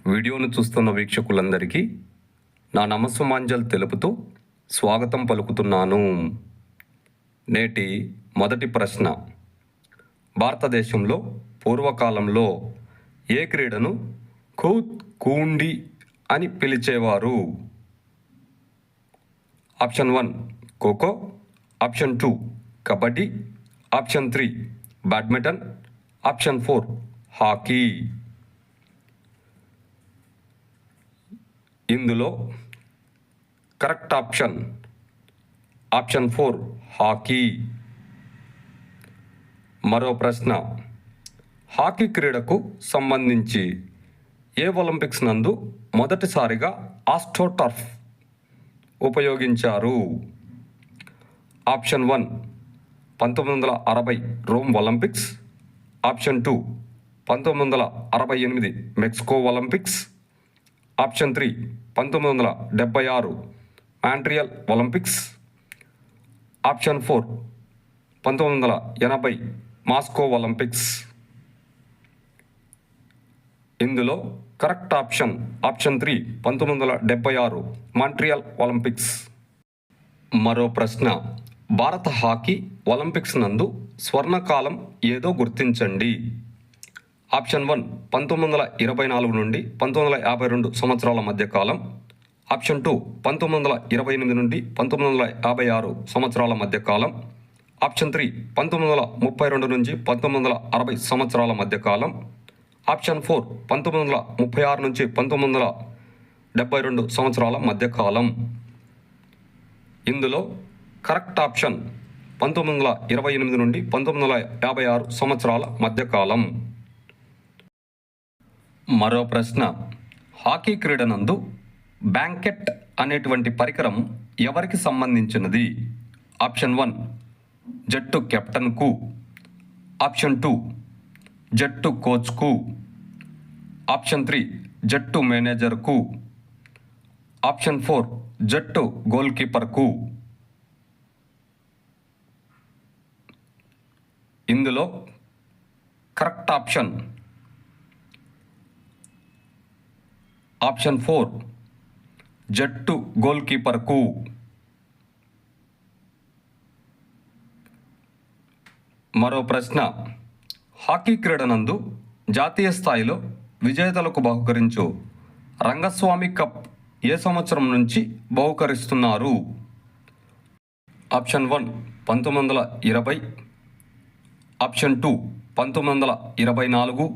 వీడియోను చూస్తున్న వీక్షకులందరికీ నా నమస్సుమాంజల్ తెలుపుతూ స్వాగతం పలుకుతున్నాను. నేటి మొదటి ప్రశ్న, భారతదేశంలో పూర్వకాలంలో ఏ క్రీడను ఖౌద్ కూండి అని పిలిచేవారు? Option 1 kho kho, option 2 kabaddi, option 3 badminton, option 4 hockey. ఇందులో కరెక్ట్ ఆప్షన్ 4 హాకీ. మరో ప్రశ్న, హాకీ క్రీడకు సంబంధించి ఏ ఒలింపిక్స్ నందు మొదటిసారిగా ఆస్ట్రోటర్ఫ్ ఉపయోగించారు? Option 1 1960 Rome Olympics, option 2 1968 Mexico Olympics, option 3 1976 Montreal Olympics, option 4 1980 Moscow Olympics. ఇందులో కరెక్ట్ ఆప్షన్ 3 1976 మాంట్రియల్ ఒలింపిక్స్. మరో ప్రశ్న, భారత హాకీ ఒలింపిక్స్ నందు స్వర్ణకాలం ఏదో గుర్తించండి. ఆప్షన్ 1 1924 నుండి 1952 సంవత్సరాల మధ్య కాలం, ఆప్షన్ 2 1928 నుండి 1956 సంవత్సరాల మధ్య కాలం, ఆప్షన్ 3 1932 నుంచి 1960 సంవత్సరాల మధ్య కాలం, ఆప్షన్ 4 1936 నుంచి 1972 సంవత్సరాల మధ్య కాలం. ఇందులో కరెక్ట్ ఆప్షన్ 1928 నుండి 1956 సంవత్సరాల మధ్యకాలం. మరో ప్రశ్న, హాకీ క్రీడ నందు బ్యాంకెట్ అనేటువంటి పరికరం ఎవరికి సంబంధించినది? ఆప్షన్ 1 జట్టు కెప్టెన్కు, ఆప్షన్ 2 జట్టు కోచ్కు, ఆప్షన్ 3 జట్టు మేనేజర్కు, ఆప్షన్ 4 జట్టు గోల్ కీపర్కు. ఇందులో కరెక్ట్ ఆప్షన్ 4 జట్టు గోల్ కీపర్కు. మరో ప్రశ్న, హాకీ క్రీడ నందు జాతీయ స్థాయిలో విజేతలకు బహుకరించు రంగస్వామి కప్ ఏ సంవత్సరం నుంచి బహుకరిస్తున్నారు? Option 1 1920, option 2 1924,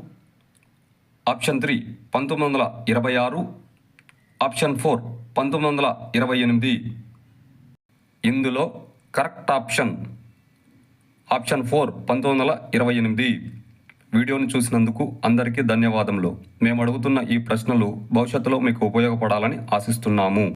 option 3 1926, option 4 1928. ఇందులో కరెక్ట్ ఆప్షన్ 4 1928. వీడియోను చూసినందుకు అందరికీ ధన్యవాదములు. మేము అడుగుతున్న ఈ ప్రశ్నలు భవిష్యత్తులో మీకు ఉపయోగపడాలని ఆశిస్తున్నాము.